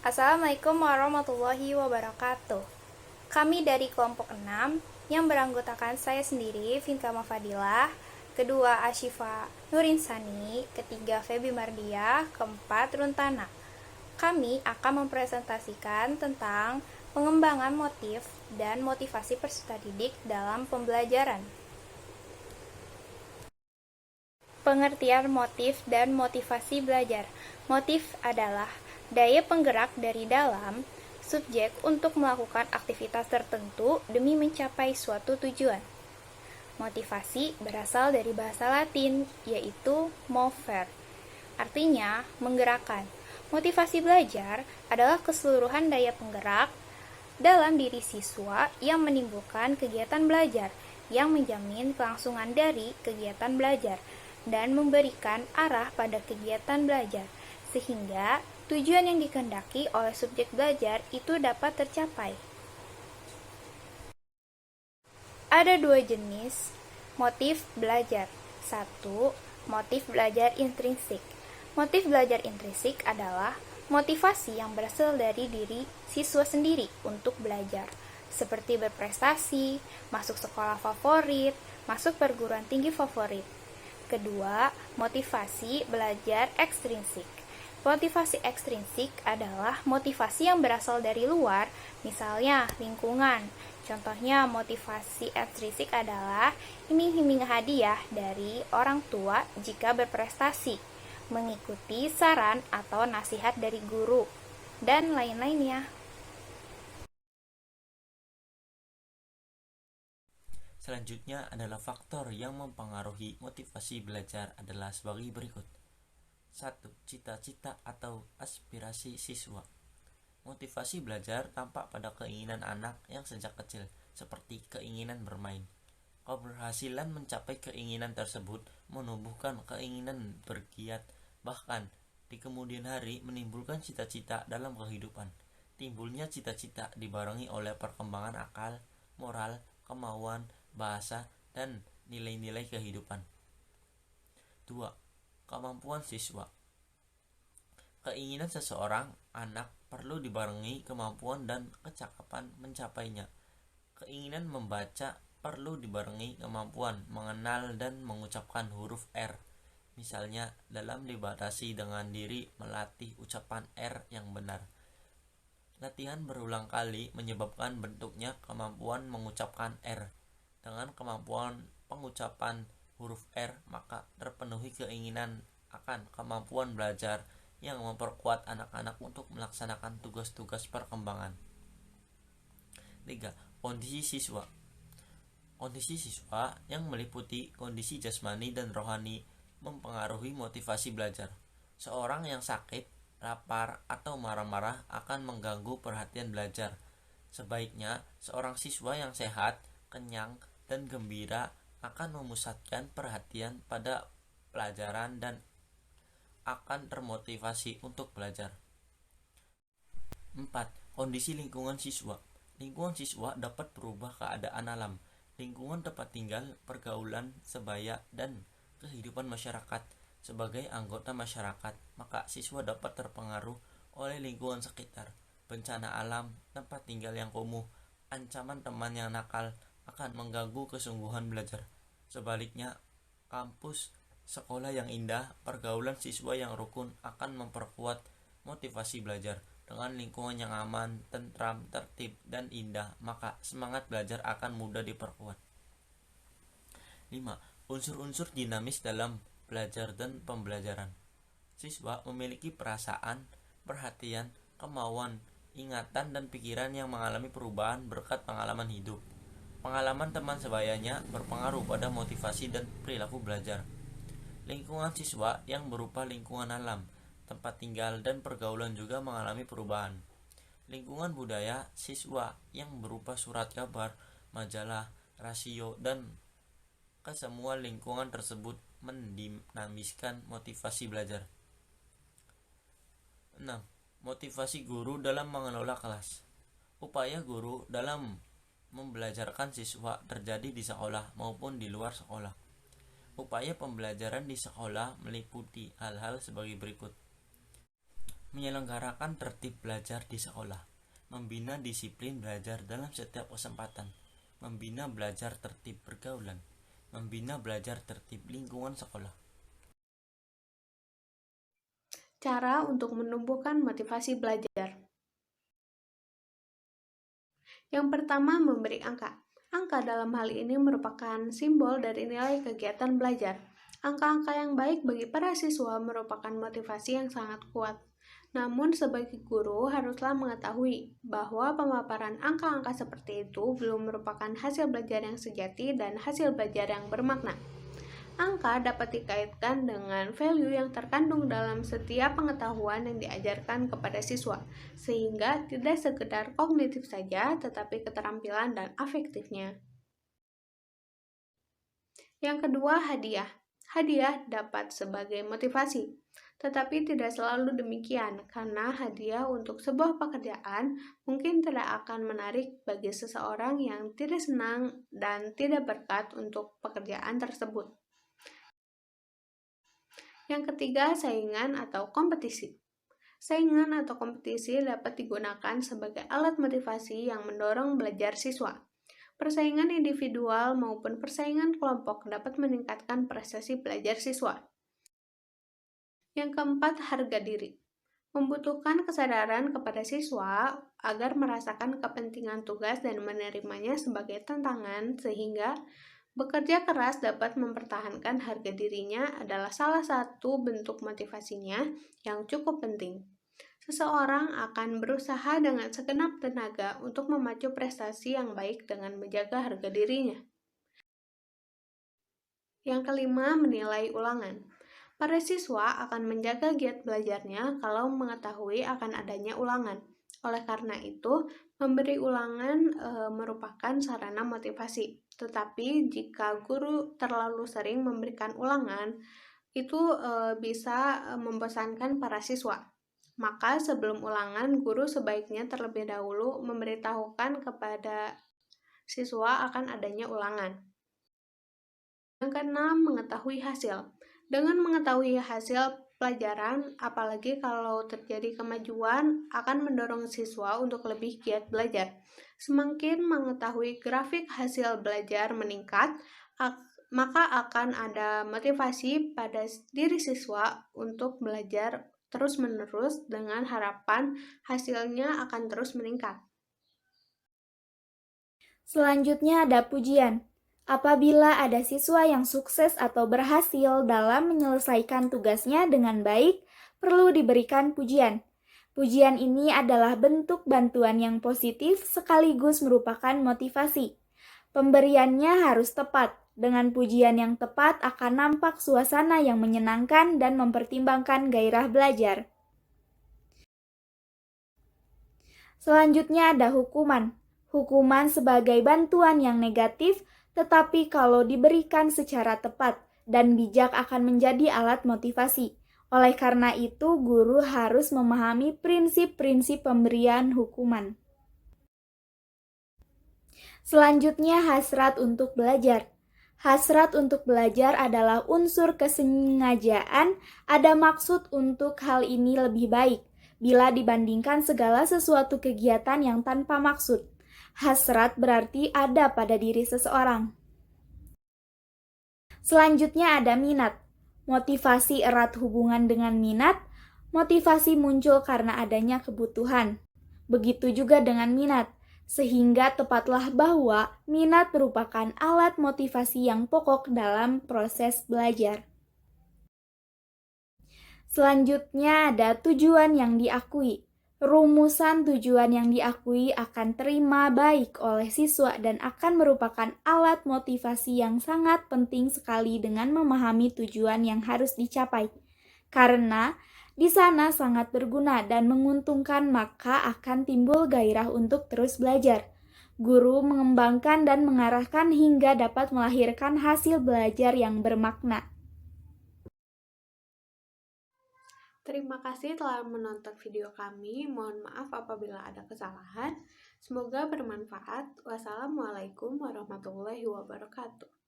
Assalamualaikum warahmatullahi wabarakatuh. Kami dari kelompok 6 yang beranggotakan saya sendiri, Finkama Fadilah, kedua Ashifa Nurinsani, ketiga Febi Mardia, keempat Runtana. Kami akan mempresentasikan tentang pengembangan motif dan motivasi peserta didik dalam pembelajaran. Pengertian motif dan motivasi belajar. Motif adalah daya penggerak dari dalam subjek untuk melakukan aktivitas tertentu demi mencapai suatu tujuan. Motivasi berasal dari bahasa Latin, yaitu mover. Artinya, menggerakkan. Motivasi belajar adalah keseluruhan daya penggerak dalam diri siswa yang menimbulkan kegiatan belajar, yang menjamin kelangsungan dari kegiatan belajar, dan memberikan arah pada kegiatan belajar, sehingga tujuan yang dikehendaki oleh subjek belajar itu dapat tercapai. Ada dua jenis motif belajar. Satu, motif belajar intrinsik. Motif belajar intrinsik adalah motivasi yang berasal dari diri siswa sendiri untuk belajar, seperti berprestasi, masuk sekolah favorit, masuk perguruan tinggi favorit. Kedua, motivasi belajar ekstrinsik. Motivasi ekstrinsik adalah motivasi yang berasal dari luar, misalnya lingkungan. Contohnya, motivasi ekstrinsik adalah iming-iming hadiah dari orang tua jika berprestasi, mengikuti saran atau nasihat dari guru, dan lain-lainnya. Selanjutnya adalah faktor yang mempengaruhi motivasi belajar adalah sebagai berikut. 1. Cita-cita atau aspirasi siswa. Motivasi belajar tampak pada keinginan anak yang sejak kecil, seperti keinginan bermain. Keberhasilan mencapai keinginan tersebut menumbuhkan keinginan bergiat, bahkan di kemudian hari menimbulkan cita-cita dalam kehidupan. Timbulnya cita-cita dibarengi oleh perkembangan akal, moral, kemauan, bahasa, dan nilai-nilai kehidupan. 2. Kemampuan siswa. Keinginan seseorang anak perlu dibarengi kemampuan dan kecakapan mencapainya. Keinginan membaca perlu dibarengi kemampuan mengenal dan mengucapkan huruf R. Misalnya, dalam dibatasi dengan diri melatih ucapan R yang benar. Latihan berulang kali menyebabkan bentuknya kemampuan mengucapkan R. Dengan kemampuan pengucapan huruf R, maka terpenuhi keinginan akan kemampuan belajar yang memperkuat anak-anak untuk melaksanakan tugas-tugas perkembangan. 3. Kondisi siswa. Kondisi siswa yang meliputi kondisi jasmani dan rohani mempengaruhi motivasi belajar. Seorang yang sakit, lapar, atau marah-marah akan mengganggu perhatian belajar. Sebaiknya, seorang siswa yang sehat, kenyang, dan gembira akan memusatkan perhatian pada pelajaran dan akan termotivasi untuk belajar. 4. Kondisi lingkungan siswa. Lingkungan siswa dapat berubah keadaan alam, lingkungan tempat tinggal, pergaulan sebaya, dan kehidupan masyarakat. Sebagai anggota masyarakat, maka siswa dapat terpengaruh oleh lingkungan sekitar, bencana alam, tempat tinggal yang kumuh, ancaman teman yang nakal akan mengganggu kesungguhan belajar. Sebaliknya, kampus, sekolah yang indah, pergaulan siswa yang rukun akan memperkuat motivasi belajar. Dengan lingkungan yang aman, tentram, tertib, dan indah, maka semangat belajar akan mudah diperkuat. 5. Unsur-unsur dinamis dalam belajar dan pembelajaran. Siswa memiliki perasaan, perhatian, kemauan, ingatan, dan pikiran yang mengalami perubahan berkat pengalaman hidup. Pengalaman teman sebayanya berpengaruh pada motivasi dan perilaku belajar. Lingkungan siswa yang berupa lingkungan alam, tempat tinggal, dan pergaulan juga mengalami perubahan. Lingkungan budaya siswa yang berupa surat kabar, majalah, rasio, dan kesemua lingkungan tersebut mendinamiskan motivasi belajar. 6. Motivasi guru dalam mengelola kelas. Upaya guru dalam membelajarkan siswa terjadi di sekolah maupun di luar sekolah. Upaya pembelajaran di sekolah meliputi hal-hal sebagai berikut. menyelenggarakan tertib belajar di sekolah, membina disiplin belajar dalam setiap kesempatan, membina belajar tertib pergaulan, membina belajar tertib lingkungan sekolah. Cara untuk menumbuhkan motivasi belajar. Yang pertama, memberi angka. Angka dalam hal ini merupakan simbol dari nilai kegiatan belajar. Angka-angka yang baik bagi para siswa merupakan motivasi yang sangat kuat. Namun, sebagai guru haruslah mengetahui bahwa pemaparan angka-angka seperti itu belum merupakan hasil belajar yang sejati dan hasil belajar yang bermakna. Angka dapat dikaitkan dengan value yang terkandung dalam setiap pengetahuan yang diajarkan kepada siswa, sehingga tidak sekedar kognitif saja, tetapi keterampilan dan afektifnya. Yang kedua, hadiah. Hadiah dapat sebagai motivasi, tetapi tidak selalu demikian, karena hadiah untuk sebuah pekerjaan mungkin tidak akan menarik bagi seseorang yang tidak senang dan tidak berkat untuk pekerjaan tersebut. Yang ketiga, saingan atau kompetisi. Saingan atau kompetisi dapat digunakan sebagai alat motivasi yang mendorong belajar siswa. Persaingan individual maupun persaingan kelompok dapat meningkatkan prestasi belajar siswa. Yang keempat, harga diri. Membutuhkan kesadaran kepada siswa agar merasakan kepentingan tugas dan menerimanya sebagai tantangan, sehingga bekerja keras dapat mempertahankan harga dirinya adalah salah satu bentuk motivasinya yang cukup penting. Seseorang akan berusaha dengan segenap tenaga untuk memacu prestasi yang baik dengan menjaga harga dirinya. Yang kelima, menilai ulangan. Para siswa akan menjaga giat belajarnya kalau mengetahui akan adanya ulangan. Oleh karena itu, memberi ulangan merupakan sarana motivasi. Tetapi jika guru terlalu sering memberikan ulangan, itu bisa membosankan para siswa. Maka sebelum ulangan, guru sebaiknya terlebih dahulu memberitahukan kepada siswa akan adanya ulangan. Yang keenam, mengetahui hasil. Dengan mengetahui hasil pelajaran, apalagi kalau terjadi kemajuan, akan mendorong siswa untuk lebih giat belajar. Semakin mengetahui grafik hasil belajar meningkat, maka akan ada motivasi pada diri siswa untuk belajar terus-menerus dengan harapan hasilnya akan terus meningkat. Selanjutnya ada pujian. Apabila ada siswa yang sukses atau berhasil dalam menyelesaikan tugasnya dengan baik, perlu diberikan pujian. Pujian ini adalah bentuk bantuan yang positif sekaligus merupakan motivasi. Pemberiannya harus tepat. Dengan pujian yang tepat akan nampak suasana yang menyenangkan dan mempertimbangkan gairah belajar. Selanjutnya ada hukuman. Hukuman sebagai bantuan yang negatif, tetapi kalau diberikan secara tepat dan bijak akan menjadi alat motivasi. Oleh karena itu, guru harus memahami prinsip-prinsip pemberian hukuman. Selanjutnya, hasrat untuk belajar. Hasrat untuk belajar adalah unsur kesengajaan, ada maksud untuk hal ini lebih baik, bila dibandingkan segala sesuatu kegiatan yang tanpa maksud. Hasrat berarti ada pada diri seseorang. Selanjutnya ada minat. Motivasi erat hubungan dengan minat. Motivasi muncul karena adanya kebutuhan. Begitu juga dengan minat. Sehingga tepatlah bahwa minat merupakan alat motivasi yang pokok dalam proses belajar. Selanjutnya ada tujuan yang diakui. Rumusan tujuan yang diakui akan terima baik oleh siswa dan akan merupakan alat motivasi yang sangat penting sekali dengan memahami tujuan yang harus dicapai. Karena di sana sangat berguna dan menguntungkan, maka akan timbul gairah untuk terus belajar. Guru mengembangkan dan mengarahkan hingga dapat melahirkan hasil belajar yang bermakna. Terima kasih telah menonton video kami. Mohon maaf apabila ada kesalahan. Semoga bermanfaat. Wassalamualaikum warahmatullahi wabarakatuh.